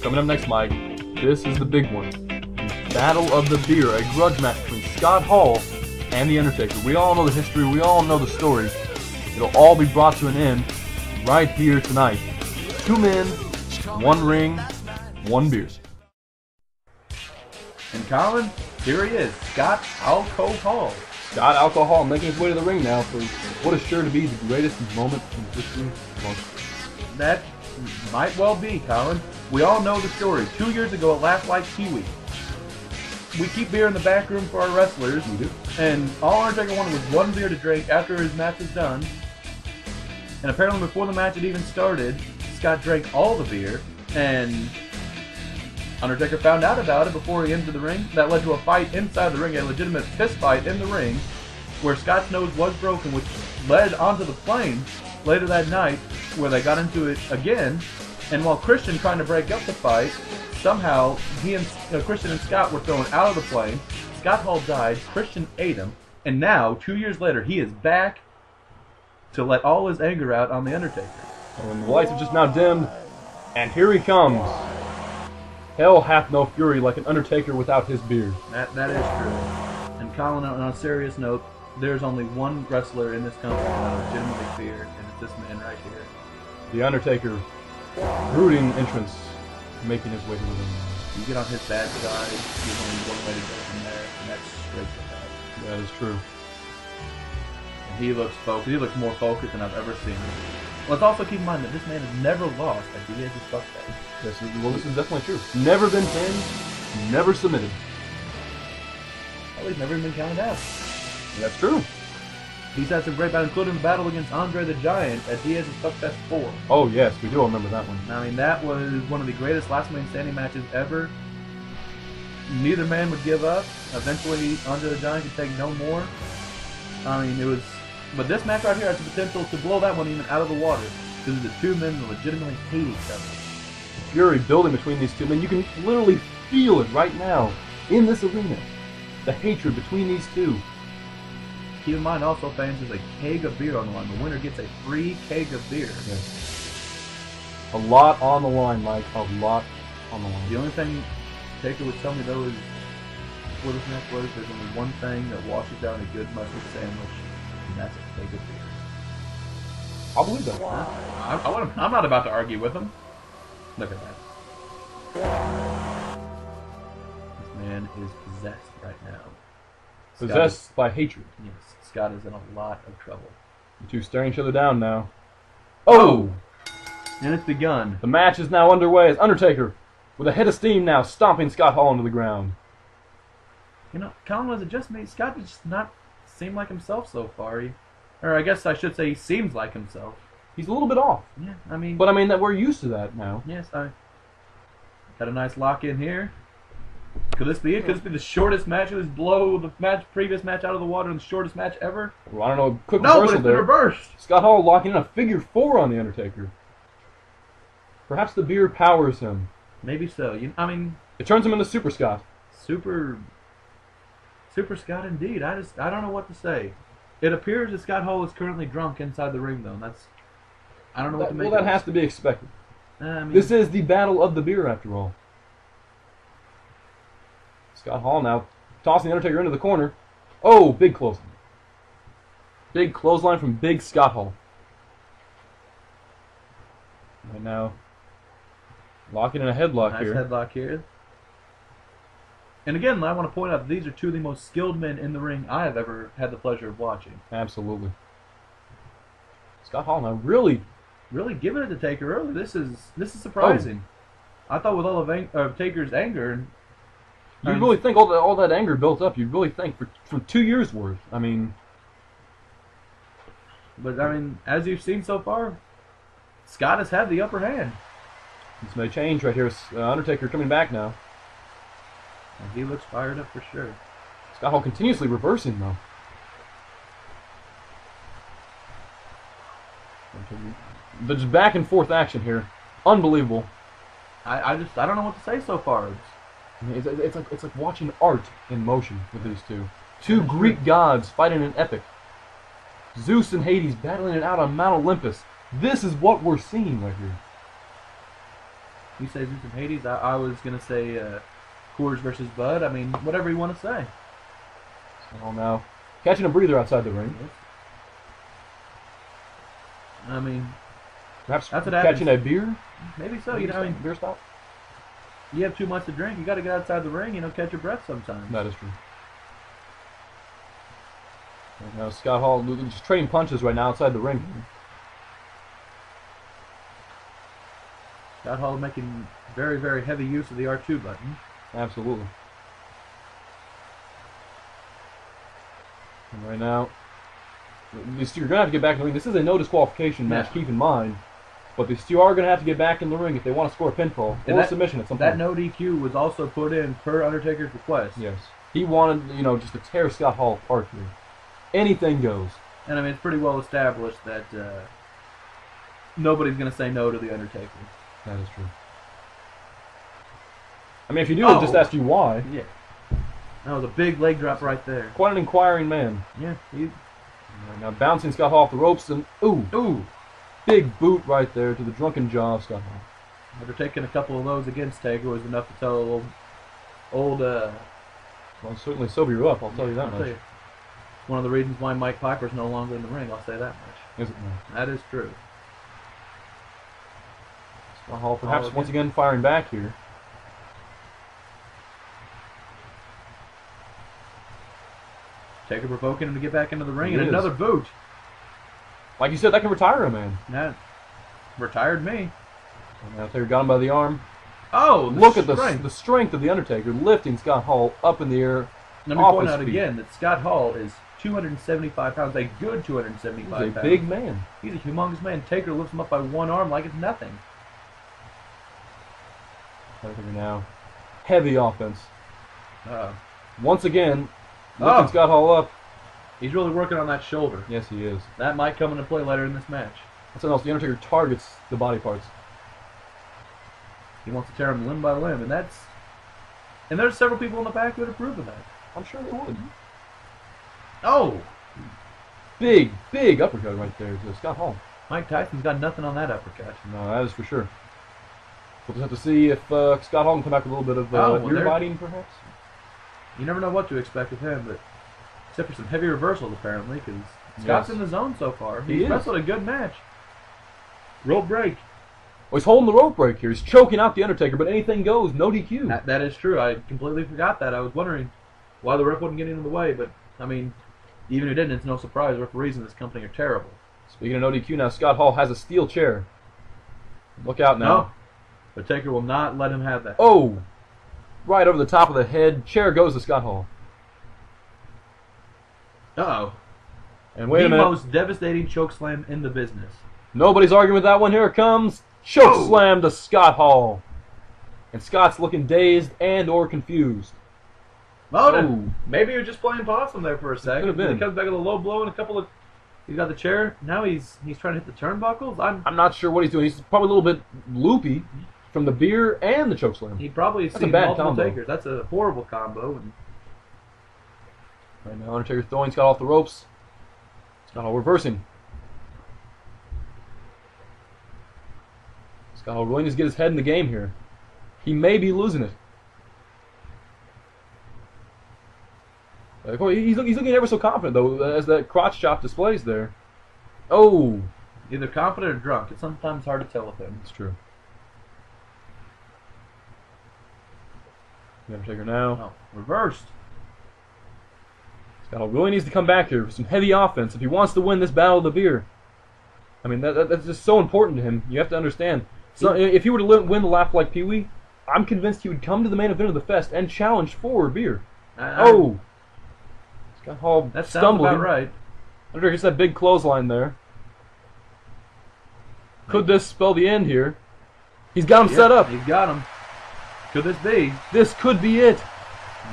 Coming up next, Mike, this is the big one. Battle of the Beer, a grudge match between Scott Hall and The Undertaker. We all know the history, we all know the story. It'll all be brought to an end right here tonight. 2 men, 1 ring, 1 beer. And Colin, here he is, Scott Alco Hall. Scott Alco Hall making his way to the ring now for what is sure to be the greatest moment in the history of wrestling. That might well be, Colin. We all know the story. 2 years ago at Last Light Kiwi, we keep beer in the back room for our wrestlers. We do. And all Undertaker wanted was 1 beer to drink after his match was done. And apparently before the match had even started, Scott drank all the beer, and Undertaker found out about it before he entered the ring. That led to a fight inside the ring, a legitimate fist fight in the ring, where Scott's nose was broken, which led onto the plane later that night, where they got into it again. And while Christian trying to break up the fight, somehow he and Christian and Scott were thrown out of the plane. Scott Hall died, Christian ate him, and now, 2 years later, he is back to let all his anger out on The Undertaker. And the lights have just now dimmed, and here he comes. Hell hath no fury like an Undertaker without his beard. That is true. And Colin, on a serious note, there's only one wrestler in this company that I legitimately fear, and it's this man right here. The Undertaker, brooding entrance, making his way to the ring. You get on his bad side, there's only one way to go from there, and that's straight to hell. That is true. And he looks focused. He looks more focused than I've ever seen him. Let's also keep in mind that this man has never lost at Diaz's fuckface. Yes, well, this is definitely true. Never been pinned, never submitted. Well, he's never even been counted out. That's true. He's had some great battles, including the battle against Andre the Giant at Diaz's Fuckfest 4. Oh, yes, we do remember that one. I mean, that was one of the greatest last man standing matches ever. Neither man would give up. Eventually, Andre the Giant could take no more. I mean, it was... But this match right here has the potential to blow that one even out of the water. Because the 2 men legitimately hate each other. The fury building between these 2 men. You can literally feel it right now in this arena. The hatred between these 2. Keep in mind also, fans, there's a keg of beer on the line. The winner gets a free keg of beer. Yes. A lot on the line, Mike. A lot on the line. The only thing Taker would tell me, though, is before this match was, there's only one thing that washes down a good mustard sandwich, and that's a keg of beer. I'll believe that. I'm not about to argue with him. Look at that. This man is possessed right now. Possessed by hatred. Yes, Scott is in a lot of trouble. The 2 staring each other down now. Oh! And it's begun. The match is now underway as Undertaker, with a head of steam now, stomping Scott Hall into the ground. You know, Colin, was it just me? Scott does not seem like himself so far. Or I guess I should say he seems like himself. He's a little bit off. Yeah, I mean... But I mean that we're used to that now. Yes, I got a nice lock in here. Could this be it? Could this be the shortest match? Could this blow the previous match out of the water and the shortest match ever? Well, I don't know. Quick no, reversal but it's been there. reversed. Scott Hall locking in a figure 4 on the Undertaker. Perhaps the beer powers him. Maybe so. I mean, it turns him into Super Scott. Super Scott indeed. I don't know what to say. It appears that Scott Hall is currently drunk inside the ring, though. And I don't know what to make of it. Well, that has to be expected. I mean, this is the battle of the beer, after all. Scott Hall now tossing the Undertaker into the corner. Oh, big clothesline. Big clothesline from Big Scott Hall. Right now, locking in a headlock here. Nice headlock here. And again, I want to point out that these are 2 of the most skilled men in the ring I have ever had the pleasure of watching. Absolutely. Scott Hall now really giving it to Taker early. This is surprising. Oh. I thought with all of Taker's anger, you really think all that anger built up. You really think for 2 years worth. I mean, but I mean, as you've seen so far, Scott has had the upper hand. This may change right here. Undertaker coming back now. And he looks fired up for sure. Scott Hall continuously reversing though. There's back and forth action here. Unbelievable. I don't know what to say so far. It's like watching art in motion with these 2. 2 Greek gods fighting an epic. Zeus and Hades battling it out on Mount Olympus. This is what we're seeing right here. You say Zeus and Hades. I was gonna say Coors versus Bud. I mean, whatever you want to say. So now, catching a breather outside the ring. Yes. I mean, Perhaps that's what catching happens. a beer. Maybe so. You know, I mean, beer stop. you have too much to drink. You got to get outside the ring. You know, catch your breath sometimes. That is true. And now Scott Hall just trading punches right now outside the ring. Scott Hall making very, very heavy use of the R2 button. Absolutely. And right now, you're going to have to get back in the ring. This is a no disqualification match, keep in mind. But these two are going to have to get back in the ring if they want to score a pinfall or a submission at some point. That no DQ was also put in per Undertaker's request. Yes. He wanted, just to tear Scott Hall apart here. Anything goes. And I mean, it's pretty well established that nobody's going to say no to the Undertaker. That is true. I mean, if you do, I'll just ask you why. Yeah. That was a big leg drop right there. Quite an inquiring man. Yeah. Right, now bouncing Scott Hall off the ropes and ooh, big boot right there to the drunken jaw of Scott Hall. After taking a couple of those against Taker was enough to tell old well, certainly sober you up. I'll tell you that much. One of the reasons why Mike Piper's no longer in the ring. I'll say that much. Is it now? That is true. Scott Hall perhaps once again firing back here. Taker provoking him to get back into the ring, and another boot. Like you said, that can retire a man. That retired me. And now Taker got him by the arm. Oh, look at the strength of the Undertaker lifting Scott Hall up in the air. Let me point out again that Scott Hall is 275 pounds, a good 275 pounds. He's a big man. He's a humongous man. Taker lifts him up by one arm like it's nothing. Taker now, heavy offense. Uh-oh. Once again, lifting Scott Hall up. He's really working on that shoulder. Yes, he is. That might come into play later in this match. That's something else. The Undertaker targets the body parts. He wants to tear him limb by limb, and there's several people in the back who would approve of that. I'm sure they would. Oh! Big uppercut right there to Scott Hall. Mike Tyson's got nothing on that uppercut. No, that is for sure. We'll just have to see if Scott Hall can come back with a little bit of ear biting, perhaps. You never know what to expect with him, but except for some heavy reversals, apparently, because Scott's in the zone so far. He's wrestled a good match. Rope break. Well, he's holding the rope break here. He's choking out the Undertaker, but anything goes. No DQ. That is true. I completely forgot that. I was wondering why the ref wasn't getting in the way, but, I mean, even if he didn't, it's no surprise. Referees in this company are terrible. Speaking of no DQ now, Scott Hall has a steel chair. Look out now. No. The Taker will not let him have that. Oh! Right over the top of the head. Chair goes to Scott Hall. Uh-oh. And wait a minute. The most devastating chokeslam in the business. Nobody's arguing with that one. Here it comes. Chokeslam to Scott Hall. And Scott's looking dazed and or confused. Oh, maybe he was just playing possum there for a second. Could have been. He comes back with a low blow and a couple of... He's got the chair. Now he's trying to hit the turnbuckles. I'm not sure what he's doing. He's probably a little bit loopy from the beer and the chokeslam. He probably has seen multiple Takers. That's a horrible combo. And right now, Undertaker throwing Scott off the ropes. Scott Hall reversing. Scott Hall really needs to get his head in the game here. He may be losing it. He's looking ever so confident, though, as that crotch chop displays there. Oh! Either confident or drunk. It's sometimes hard to tell with him. It's true. The Undertaker now. Oh, reversed. Scott Hall really needs to come back here with some heavy offense if he wants to win this battle of the beer. I mean, that's just so important to him. You have to understand. So, if he were to win the lap like Pee-wee, I'm convinced he would come to the main event of the fest and challenge for beer. Oh! Scott Hall that stumbling. Sounds about right. Undertaker gets that big clothesline there. Could this spell the end here? He's got him set up. He's got him. Could this be? This could be it.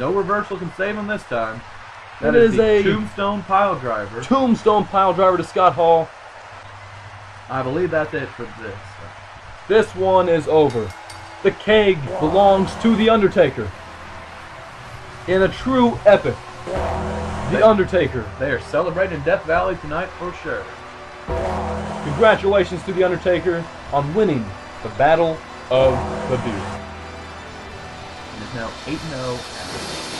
No reversal can save him this time. That is a tombstone pile driver. Tombstone pile driver to Scott Hall. I believe that's it for this. This one is over. The keg belongs to The Undertaker. In a true epic. The Undertaker. They are celebrating Death Valley tonight for sure. Congratulations to The Undertaker on winning the Battle of the beer. It is now 8-0 after this.